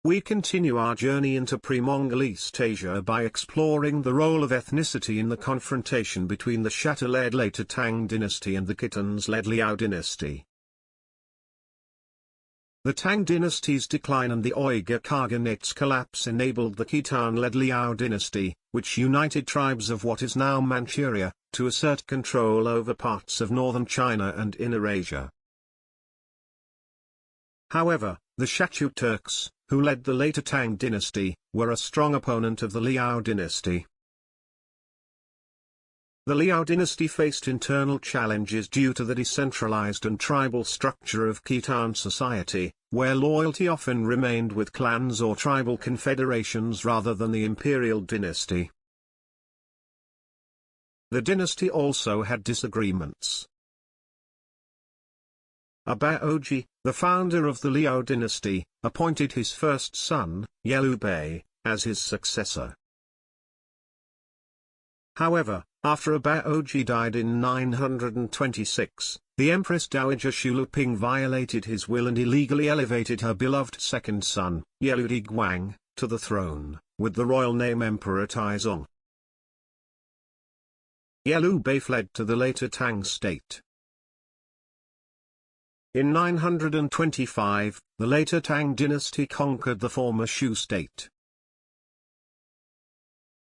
We continue our journey into pre-Mongol East Asia by exploring the role of ethnicity in the confrontation between the Shatou-led Later Tang Dynasty and the Khitans-led Liao Dynasty. The Tang Dynasty's decline and the Uyghur Khaganate's collapse enabled the Khitan-led Liao Dynasty, which united tribes of what is now Manchuria, to assert control over parts of northern China and Inner Asia. However, the Shatuo Turks, who led the Later Tang Dynasty, were a strong opponent of the Liao Dynasty. The Liao Dynasty faced internal challenges due to the decentralized and tribal structure of Khitan society, where loyalty often remained with clans or tribal confederations rather than the imperial dynasty. The dynasty also had disagreements. Abaoji, the founder of the Liao dynasty, appointed his first son, Yelubei, as his successor. However, after Abaoji died in 926, the Empress Dowager Shuluping violated his will and illegally elevated her beloved second son, Yeludigwang, to the throne, with the royal name Emperor Taizong. Yelubei fled to the Later Tang state. In 925, the Later Tang dynasty conquered the former Shu state.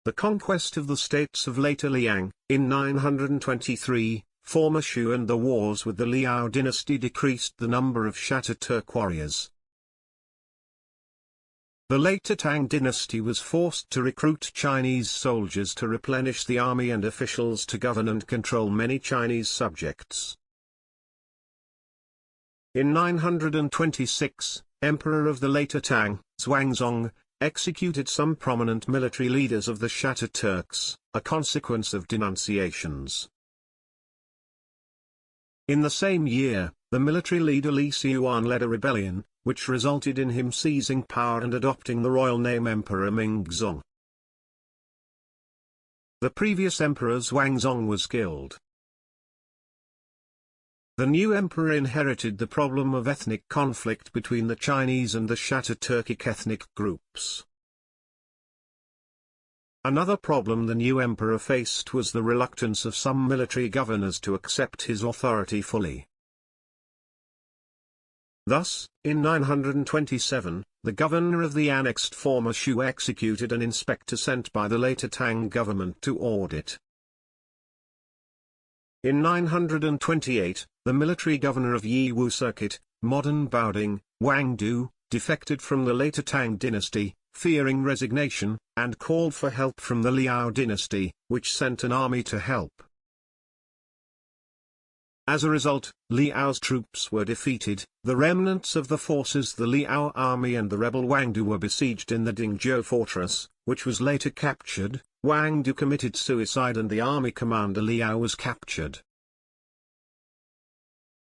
The conquest of the states of Later Liang, in 923, former Shu and the wars with the Liao dynasty decreased the number of Shatou Turk warriors. The Later Tang dynasty was forced to recruit Chinese soldiers to replenish the army and officials to govern and control many Chinese subjects. In 926, Emperor of the Later Tang, Xuanzong, executed some prominent military leaders of the Shatou Turks, a consequence of denunciations. In the same year, the military leader Li Siyuan led a rebellion, which resulted in him seizing power and adopting the royal name Emperor Mingzong. The previous emperor Xuanzong was killed. The new emperor inherited the problem of ethnic conflict between the Chinese and the Shatou Turkic ethnic groups. Another problem the new emperor faced was the reluctance of some military governors to accept his authority fully. Thus, in 927, the governor of the annexed former Shu executed an inspector sent by the Later Tang government to audit. In 928, the military governor of Yiwu Circuit, modern Baoding, Wang Du, defected from the Later Tang dynasty, fearing resignation, and called for help from the Liao dynasty, which sent an army to help. As a result, Liao's troops were defeated, the remnants of the forces the Liao army and the rebel Wang Du were besieged in the Dingzhou fortress, which was later captured. Wang Du committed suicide and the army commander Liao was captured.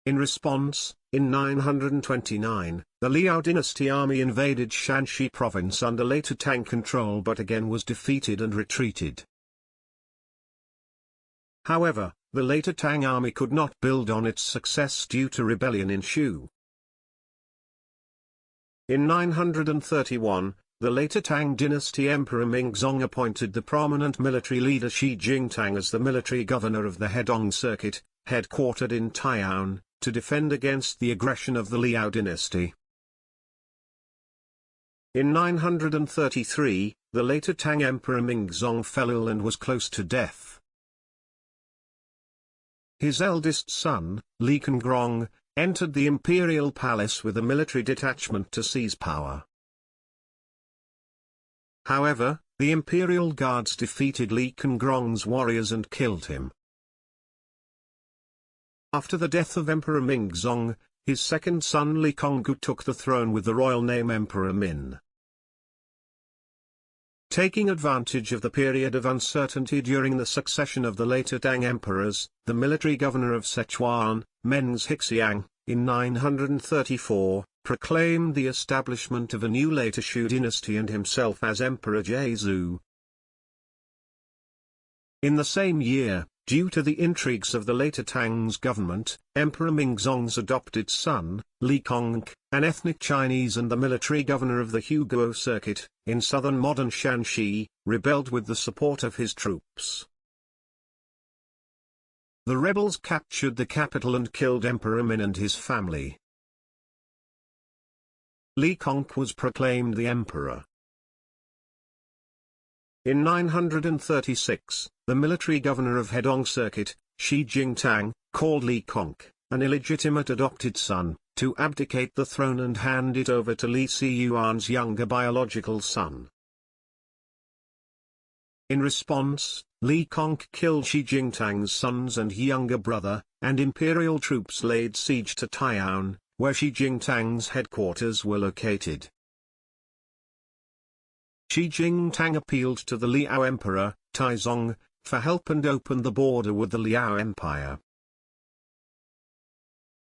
In response, in 929, the Liao dynasty army invaded Shanxi province under Later Tang control but again was defeated and retreated. However, the Later Tang army could not build on its success due to rebellion in Shu. In 931, the Later Tang dynasty Emperor Mingzong appointed the prominent military leader Shi Jingtang as the military governor of the Hedong circuit, headquartered in Taiyuan, to defend against the aggression of the Liao dynasty. In 933, the Later Tang Emperor Mingzong fell ill and was close to death. His eldest son, Li Congke, entered the imperial palace with a military detachment to seize power. However, the imperial guards defeated Li Congke's warriors and killed him. After the death of Emperor Mingzong, his second son Li Congke took the throne with the royal name Emperor Min. Taking advantage of the period of uncertainty during the succession of the Later Tang emperors, the military governor of Sichuan, Men's Hixiang, in 934, proclaimed the establishment of a new later Shu dynasty and himself as Emperor Jesu. In the same year, due to the intrigues of the later Tang's government, Emperor Mingzong's adopted son, Li Congke, an ethnic Chinese and the military governor of the Huguo circuit, in southern modern Shanxi, rebelled with the support of his troops. The rebels captured the capital and killed Emperor Min and his family. Li Congke was proclaimed the emperor. In 936, the military governor of Hedong Circuit, Shi Jingtang, called Li Congke, an illegitimate adopted son, to abdicate the throne and hand it over to Li Siyuan's younger biological son. In response, Li Congke killed Shi Jingtang's sons and younger brother, and imperial troops laid siege to Taiyuan, where Shi Jingtang's headquarters were located. Shi Jingtang appealed to the Liao Emperor, Taizong, for help and opened the border with the Liao Empire.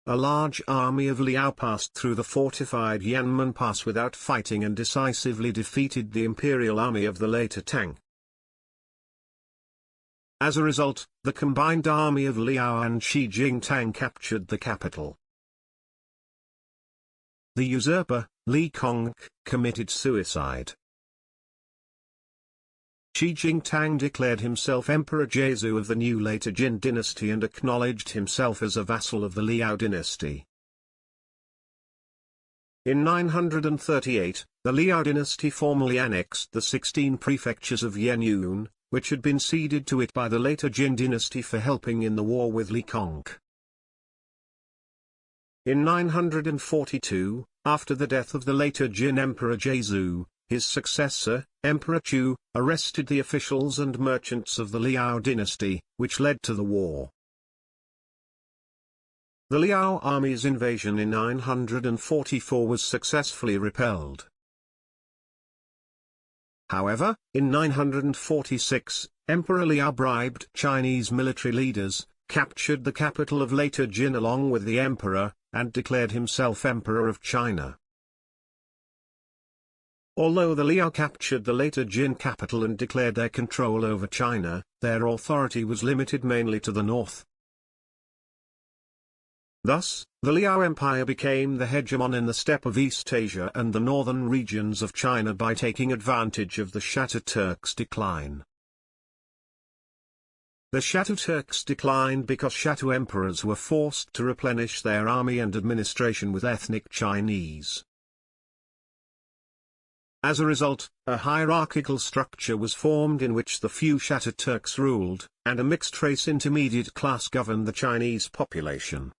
A large army of Liao passed through the fortified Yanmen Pass without fighting and decisively defeated the imperial army of the later Tang. As a result, the combined army of Liao and Shi Jingtang captured the capital. The usurper, Li Congke, committed suicide. Shi Jingtang declared himself Emperor Jesu of the new Later Jin Dynasty and acknowledged himself as a vassal of the Liao Dynasty. In 938, the Liao Dynasty formally annexed the 16 prefectures of Yenyun, which had been ceded to it by the Later Jin Dynasty for helping in the war with Li Congke. In 942, after the death of the Later Jin Emperor Jesu, his successor, Emperor Chu, arrested the officials and merchants of the Liao dynasty, which led to the war. The Liao army's invasion in 944 was successfully repelled. However, in 946, Emperor Liao bribed Chinese military leaders, captured the capital of Later Jin along with the emperor, and declared himself Emperor of China. Although the Liao captured the Later Jin capital and declared their control over China, their authority was limited mainly to the north. Thus, the Liao Empire became the hegemon in the steppe of East Asia and the northern regions of China by taking advantage of the Shatou Turks' decline. The Shatou Turks declined because Shatou emperors were forced to replenish their army and administration with ethnic Chinese. As a result, a hierarchical structure was formed in which the few Shatou Turks ruled, and a mixed-race intermediate class governed the Chinese population.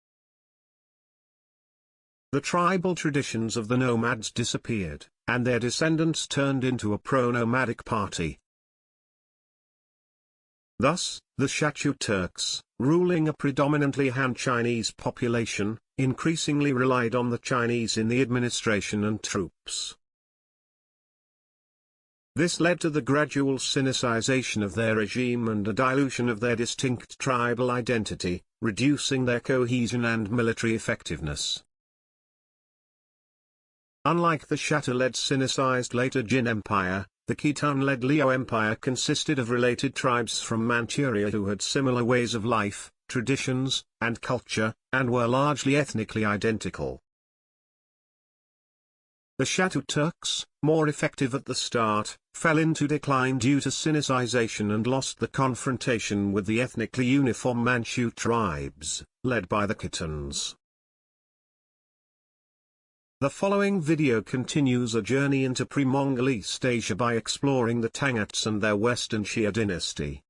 The tribal traditions of the nomads disappeared, and their descendants turned into a pro-nomadic party. Thus, the Shatou Turks, ruling a predominantly Han Chinese population, increasingly relied on the Chinese in the administration and troops. This led to the gradual Sinicisation of their regime and a dilution of their distinct tribal identity, reducing their cohesion and military effectiveness. Unlike the Shatou-led Sinicized Later Jin Empire, the Khitan-led Liao Empire consisted of related tribes from Manchuria who had similar ways of life, traditions, and culture, and were largely ethnically identical. The Shatou Turks, more effective at the start, fell into decline due to Sinicization and lost the confrontation with the ethnically uniform Manchu tribes, led by the Khitans. The following video continues a journey into Pre-Mongol East Asia by exploring the Tangats and their Western Xia dynasty.